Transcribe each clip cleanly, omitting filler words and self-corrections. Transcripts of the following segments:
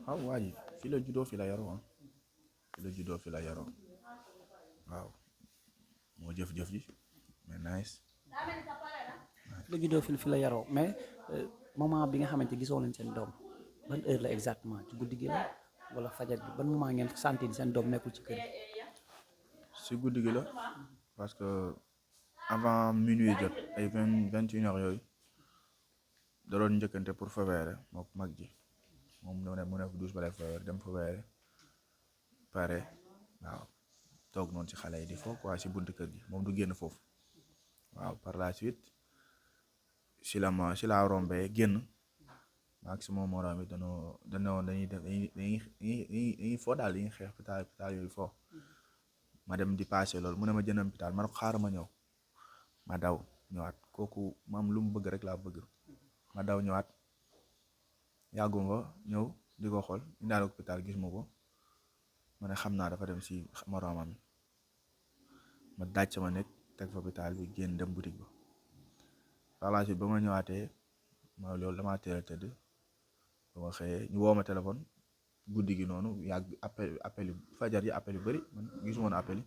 waaw waa ji fii la juddoo fii la yaroo ah fii la juddoo fii la yaroo waaw moo jëf-jëf ji mais nice. fi la juddoo fi la yaroo mais moment bi nga xamante gisoo leen seen doom ban heure la exactement ci guddi gi la wala fajar bi ban moment ngeen sentir seen doom nekkul ci kër gi. si guddi gi la parce que avant minuit jot ay 21 heures yooyu da doon njëkkante pour fobeere mook mag ji moom mu ne douche ba lay fobeere dem fobeere pare waaw toog noonu si xale yi di fo quoi si buntu kër gi moom du génn foofu waaw par la suite si la rombee génn maag si moom morom bi dañoo dañuy def dañuy fo daal dañuy xeex pitaal yooyu fo ma dem di passé loolu mu ne ma jëndam pitaal ma ne ko xaaral ma ñëw ma daw ñëwaat kooku maam lu mu bëgg rek laa bëgg ma daw ñëwaat yàgguma fa ñëw di ko xool indaale ko pitaal gis ma ko ma ne xam naa dafa dem si moromam ma daaj sama nekk teg fa pitaal bi génn dem boutique ba par la suite ba ma ñëwaatee ma loolu damaa teel a tëdd ba ma xëyee ñu woo ma téléphone guddi gi noonu yàgg appel yu fajar yi appel yu bëri man gisuma woon appel yi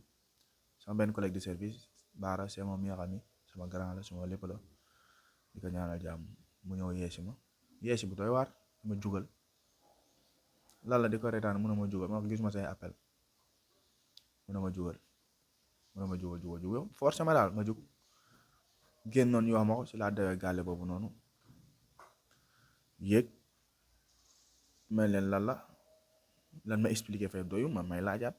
sama benn collègue de service Baara c'est mon meilleur ami sama grand la sama lépp la di ko ñaanal jàmm mu ñëw yeesi bu doy waar ma jugal lan la di ko reetaan mun na ma jugal ma ko gisuma say appel mun na ma jugal forcé ma daal ma jug génn noonu ñu wax ma ko si laa dawee gàlle boobu noonu yéeg mel leen lan ma expliqué fay doyu man may laajaat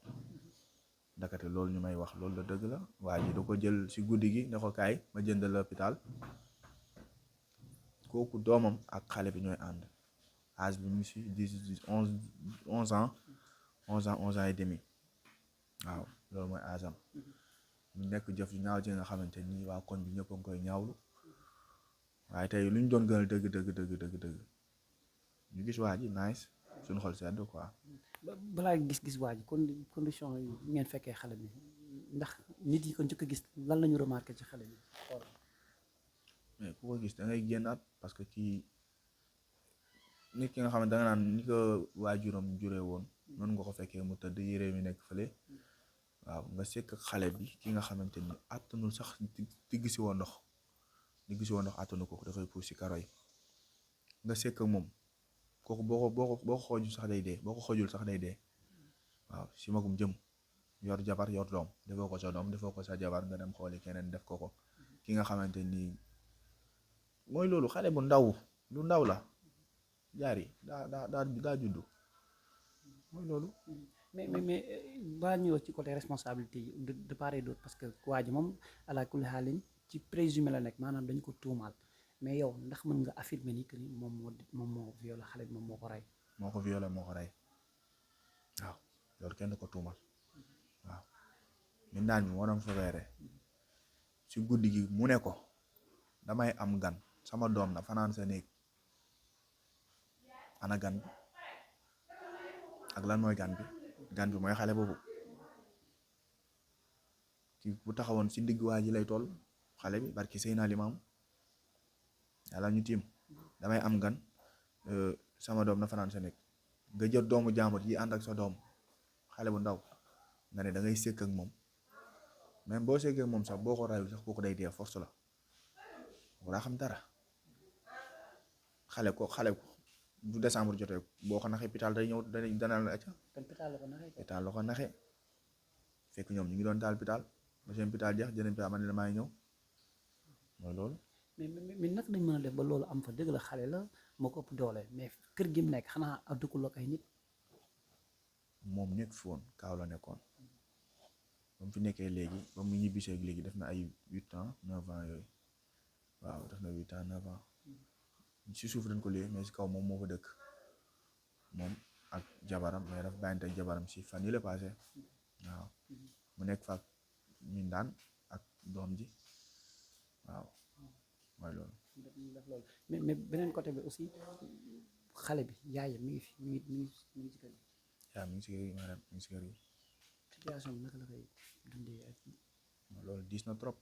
ndakate loolu ñu may wax loolu la dëgg la waa ji da ko jël si guddi gi ne ko kaay ma jëndal l'hôpital kooku doomam ak xale bi ñooy ànd âge bi mu ngi si 11 ans et demi waaw loolu mooy âge am ñu nekk jëf yu ñaaw ji nga xamante ni waa koñ bi ñëpp a ngi koy ñaawlu waaye tey lu ñu doon gënal dëgg ñu gis waa ji nice suñu xol sedd quoi. balaa gis waa ji condition yi ngeen fekkee xale bi ndax nit yi ko njëkk a gis lan la ñu remarqué ci xale bi xool. mais ku ko gis da ngay génnaat parce que kii nit ki nga xam ne da nga naan ni ko waajuram juree woon noonu nga ko fekkee mu tëdd yére mi nekk fële waaw nga sekk xale bi ki nga xamante ni àttanul sax digg si woon ndox àttanu ko dafay puus si karo yi nga sekk ak moom kooku boo ko xoojul sax day dee waaw si magum jëm yor jabar yor doom defoo ko sa doom defoo ko sa jabar nga dem xooli keneen def ko ki nga xamante ni mooy loolu xale bu ndaw la jaar yi daa juddu mooy loolu. mais baa ñëw ci côté responsabilité yi de part et d'autre parce que waa ji moom ala kulli xaalin ci présumé la nekk maanaam dañ ko tuumaal mais yow ndax mën nga affirmer ni que ni moom moo violé xale bi moom moo ko rey. moo ko violé moo ko rey waaw loolu kenn ko tuumal waaw min naan mi moo doon fobeere si guddi gi mu ne ko damay am gan sama doom na fanaan sa néeg ana gan bi ak lan mooy gan bi mooy xale boobu ki bu taxawoon si ndigg waa ji lay toll xale bi barki Seydina Limaamu yàlla ñu tiim damay am gan sama doom na fanaan sa nekk nga jël doomu jaambur yi ànd ak sa doom xale bu ndaw nga ne da ngay sekk ak moom même boo sekkee ak moom sax boo ko rayul sax kooku day dee force la wala xam dara xale ko bu décembre jotee boo ko naxee pitaal day ñëw dana la acca pitaal la ko naxee fekk ñoom ñu ngi doon taal pitaal ba seen pitaal jeex jëneen pitaal man ne damay ñëw mooy loolu. mais naka lañ mën a def ba loolu am fa dëgg la xale la moo ko ëpp doole mais kër gi mu nekk xanaa dëkkul ak ay nit. moom nekk fi woon kaaw la nekkoon ba mu fi nekkee léegi ba mu ñibbisee léegi def na ay 8 ans 9 ans yooyu waaw def na 8 ans 9 ans si suuf dañ ko liyee mais si kaw moom moo fa dëkk moom ak jabaram mais dafa bàyyante ak jabaram si fan yi la passé waaw mu nekk fa ak min daan ak doom ji waaw mooy loolu. mais beneen côté bi aussi xale bi yaayam mi ngi fi mi ngi ci kër gi. yaa mi ngi si kër gi maanaam mi ngi si kër gi. situation bi naka la koy dundee ak. loolu diis na trop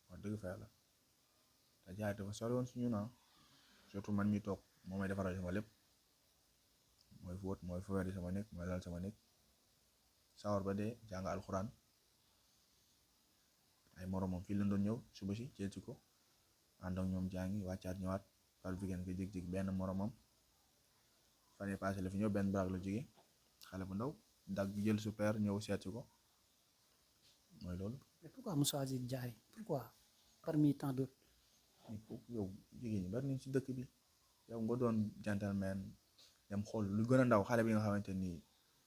wax dëgg fa yàlla te jaay dafa sori woon suñu naa surtout man mi toog moo may defaral sama lépp mooy fóot mooy foweeri sama nekk mooy lal sama nekk sawar ba dee jàng alxuraan ay moromam fii lañ doon ñëw suba si jël si ko ànd ak ñoom jàngi wàccaat ñëwaat par weekend nga jég-jég benn moromam fan yii passé la fi ñëw benn baraag la jóge xale bu ndaw dag jël super ñëw seet si ko mooy loolu. mais pourquoi mu choisir Diary pourquoi parmi tant d'autres. yow jigéen ñi bari nañ si dëkk bi yow nga doon gentleman dem xool lu gën a ndaw xale bi nga xamante ni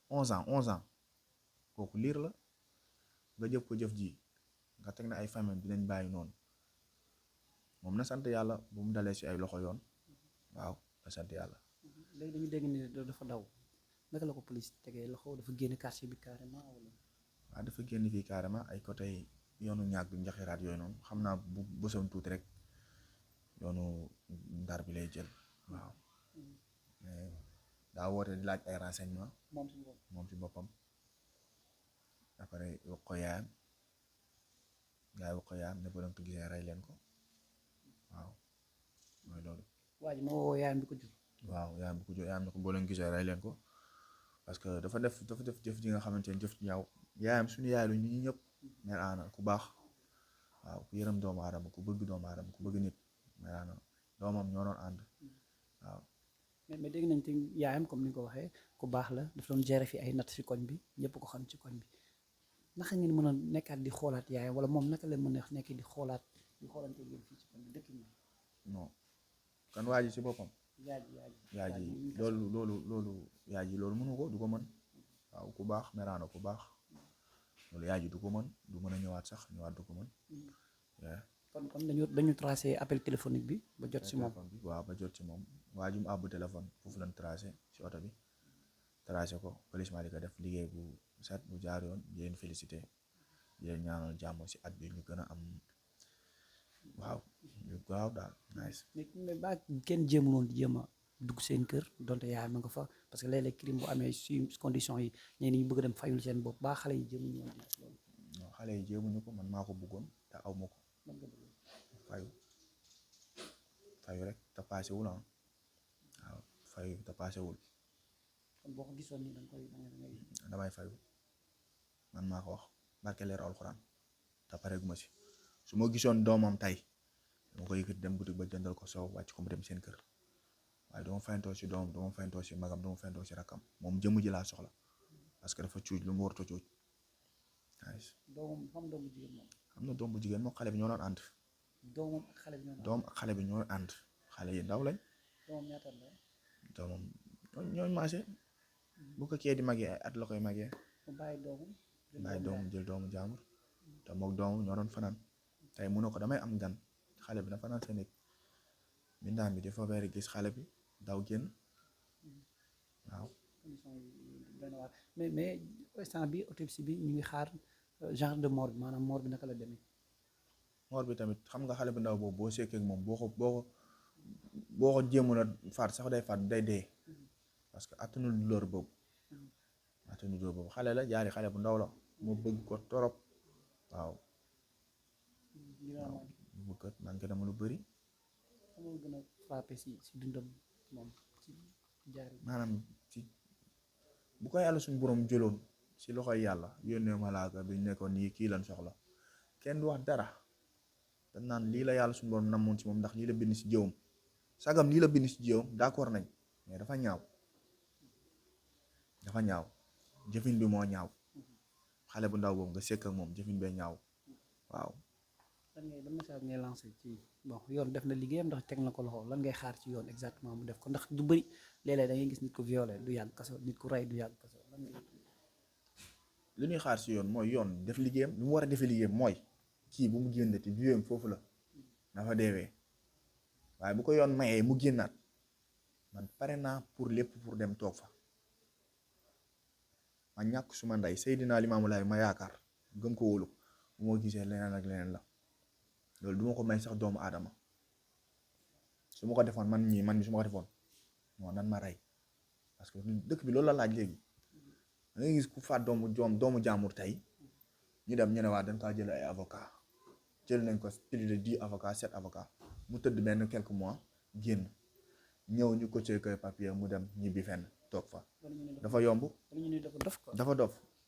11 ans kooku liir la nga jëf ko jëf ji nga teg na ay famille dinañ bàyyi noonu moom na sant yàlla bu mu dalee si ay loxo yoon waaw na sant yàlla. léegi dañu dégg ni dafa daw naka la ko police tegee loxo dafa génn quartier bi carrément wala. waaw dafa génn fii carrément ay côté yoonu ñaag bi njaxiraat yooyu noonu xam naa bu bësoon tuuti rek yoonu ndar bi lay jël waaw mais daa woote di laaj ay renseignement moom si boppam après wax ko yaayam gaa yi wax ko yaayam ne bu leen ko gisee rey leen ko waaw mooy loolu. waa ji moo woo yaayam bi ko jur. waaw yaayam bi ko jur yaayam ne ko boo leen gisee rey leen ko parce que dafa def jëf ji nga xamante ne jëf ñaaw yaayam suñu yaay lu ñu ñëpp mère Anna ku baax waaw ku yërëm doomu aadama ku bëgg doomu aadama ku bëgg nit mère Anna doomam ñoo doon ànd waaw. mais dégg nañ te yaayam comme ni nga ko waxee ku baax la dafa doon gérer fi ay natt si koñ bi ñëpp ko xam ci koñ bi naka ngeen mën a nekkaat di xoolaat yaayam wala moom naka la mën a nekk di xoolante yéen fii ci koñ bi dëkk bi. non kan waa ji si boppam. yaay ji loolu yaay ji loolu mënu ko du ko mën waaw ku baax mère Anna ku baax loolu yaay ji du ko mën du mën a ñëwaat sax ñëwaat du ko mën. kon dañu tracé appel téléphonique bi ba jot si moom. waaw ba jot si moom waa ji mu àbb téléphone foofu lañ tracé si oto bi tracé ko police di ko def liggéey bu set bu jaar yoon di leen félicité di leen ñaanal jàmm si at bi ñu gën a am waaw ñu gaaw daal nice. mais ba kenn jéemuloon di jéem a dugg seen kër donte yaay ma nga fa parce que léeg-léeg crime bu amee si condition yi ñenn ñu bëgg dem fayul seen bopp ba xale yi jéemuñu woon loolu. non xale yi jéemuñu ko man maa ko bëggoon te aw ma ko. fayu rek te paasewul ah waaw fayu te paasewul. kon boo ko gisoon nii damay fayu man maa ko wax barke leer alxuraan te pareeguma si su ma gisoon doomam tey dama ko yëkkati dem boutique ba jëndal ko soow wàcc ko mu dem seen kër waaye dama fayantoo si doomam dama fayantoo si magam dama fayantoo si rakkam moom jëmm ji laa soxla parce que dafa cuuj lu mu warut a cuuj. doomam doomu jigéen moom. am na doom bu jigéen moom xale bi ñoo doon ànd. doomam ak xale bi ñoo doom ak xale bi ñoo ànd xale yi ndaw lañ. doomam ñaata la. doomam ñooy maase bu ko kee di magee ay at la koy magee. mu bàyyi doomam jël doomu jaamur te moog doomam ñoo doon fanaan tey mu ne ko damay am gan xale bi na fanaan sa nekk mbindaan bi dafa weeri gis xale bi daw génn waaw. mais instant bi autopsie bi ñu ngi xaar genre de mort bi maanaam mort bi naka la demee. mort bi tamit xam nga xale bu ndaw boobu boo sekkee ak moom boo ko jéemoon a faat sax day faat day dee parce que attanul douleur boobu xale la jaari xale bu ndaw la moo bëgg ko torop waaw. waaw bu kat manqué dama lu bëri. moo gën a frappé si dundam moom ci Diary. maanaam ci bu ko yàlla suñu borom jëloon si loxoy yàlla yónnee malaaka bi nekkoon nii kii lan soxla kenn du wax dara dañ naan lii la yàlla suñu borom namoon si moom ndax lii la bind si jëwam sagam lii la bind si jëwam d'accord nañ mais dafa ñaaw jëfin bi moo ñaaw xale bu ndaw boobu nga sekk ak moom jëfin bee ñaaw waaw. ban message ngay lancé ci bon yoon def na liggéeyam ndax teg na ko loxo lan ngay xaar ci yoon exactement mu def ko ndax du bëri léeg-léeg da ngay gis nit ko violé du yàgg kaso nit ku rey du yàgg kaso li ñuy xaar si yoon mooy yoon def liggéeyam lu mu war a defee liggéeyam mooy kii bu mu génnati viéem foofu la dafa deewee waaye bu ko yoon mayee mu génnaat man pare naa pour lépp pour dem toog fa ma ñàkk suma ndey Seydina Limaamu Laay ma yaakaar gëm ko wóolu bu ma gisee leneen ak leneen la loolu duma ko may sax doomu aadama su ma ko defoon man mi su ma ko defoon moo nan ma rey parce que dëkk bi loolu la laaj léegi da ngay gis ku faat doomu jaamur tey ñu dem ñu ne waa dañ kaa jël ay avocat jël nañ ko plus de 10 avocats 7 avocats mu tëdd benn quelques mois génn ñëw ñu coaché koy papier mu dem ñibbi fenn toog fa dafa yomb dafa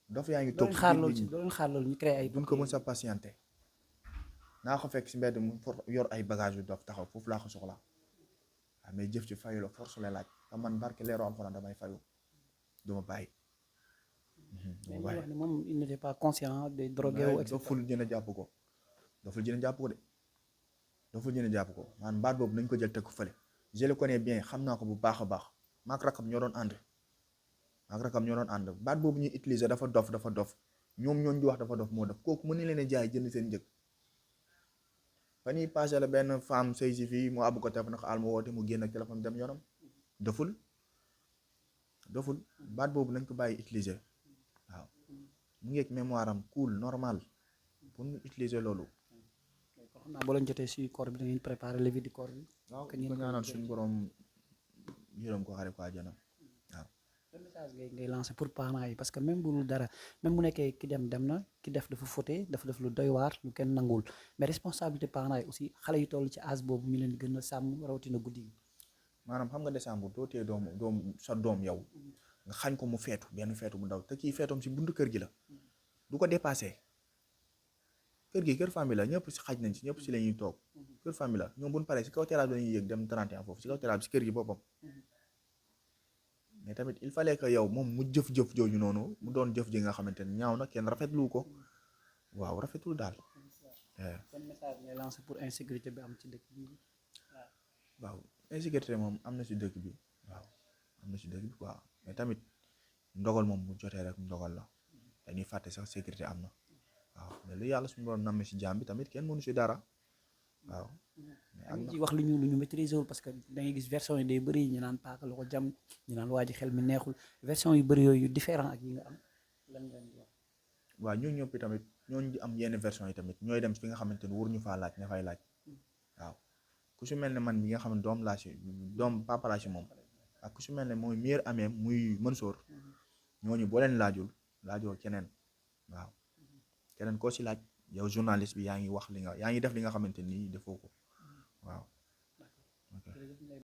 dof yaa ngi toog si biir nit ñi doo leen xaar loolu ñu créé ay duñ ko mën sa patienté naa ko fekk si mbedd mu yor ay bagage yu dof taxaw foofu laa ko soxla waaw mais jëf ci fayu la force la laaj te man barke leeru alxuraan damay fayu duma bàyyi mais wax ni moom il n'était pas conscient des drogués et cetera doful jën a jàpp ko doful jën a jàpp ko de doful jën a jàpp ko man baat boobu nañ ko jël teg ko fële je le connais bien xam naa ko bu baax a baax maak rakam ñoo doon ànd baat boobu ñuy utiliser dafa dof ñoom ñooñ di wax dafa dof moo def kooku mën na leen a jaay jënd seen njëg fa ñuy passé la benn femme sëy si fii mu àbb ko téléphone nag al ma woote mu génn ak téléphone dem yoonam doful baat boobu nañ ko bàyyi utiliser waaw mu ngeeg mémoire am cool normal pour ñu utiliser loolu xam naa boo leen jotee si corps bi da ngeen préparer levée du corps bi waaw ko ñaanal suñu borom yërëm ko xare ko àjjana waaw le message ngay lancé pour parents yi parce que même bu dul dara même bu nekkee ki dem na ki def dafa fauté dafa def lu doy waar lu kenn nanguwul mais responsabilité parents yi aussi xale yu toll ci âge boobu ñu leen gën a sàmm rawatina guddi gi maanaam xam nga décembre doo tee doom yow nga xañ ko mu feetu benn feetu bu ndaw te kii feetoom si buntu kër gi la du ko dépassé kër gi kër famille la ñëpp si xaj nañ si ñëpp si la ñuy toog kër famille la ñoom bu ñu paree si kaw terrasse bi la ñuy yëg dem 31 foofu si kaw terrasse bi si kër gi boppam mais tamit il fallait que yow moom mu jëf-jëf jooju noonu mu doon jëf ji nga xamante ne ñaaw na kenn rafetlu ko waaw rafetul daal. kon message ngay lancé pour insécurité bi am ci dëkk bi waaw insécurité moom am na si dëkk bi waaw am na si dëkk bi quoi mais tamit ndogal moom mu jotee rek ndogal la dañuy fàtte sax sécurité am na waaw mais lu yàlla suñu borom namm si jaam bi tamit kenn mënu si dara waaw. am ci wax lu ñu maîtriser wul parce que da ngay gis version yi day bëri ñu naan paaka la ko jam ñu naan waa ji xel mi neexul version yu bëri yooyu différent ak yi nga am lan nga di wax. waaw ñooñu ñëpp tamit ñooñu di am yenn version yi tamit ñooy dem fi nga xamante ni wur ñu faa laaj ña fay laaj waaw ku si mel ne man mi nga xam ne doom papa laa si moom ak ku si mel ne mooy meilleur amee muy Mansour ñooñu boo leen laajoo keneen waaw keneen koo si laaj yow journaliste bi yaa ngi def li nga xamante ni defoo ko waaw.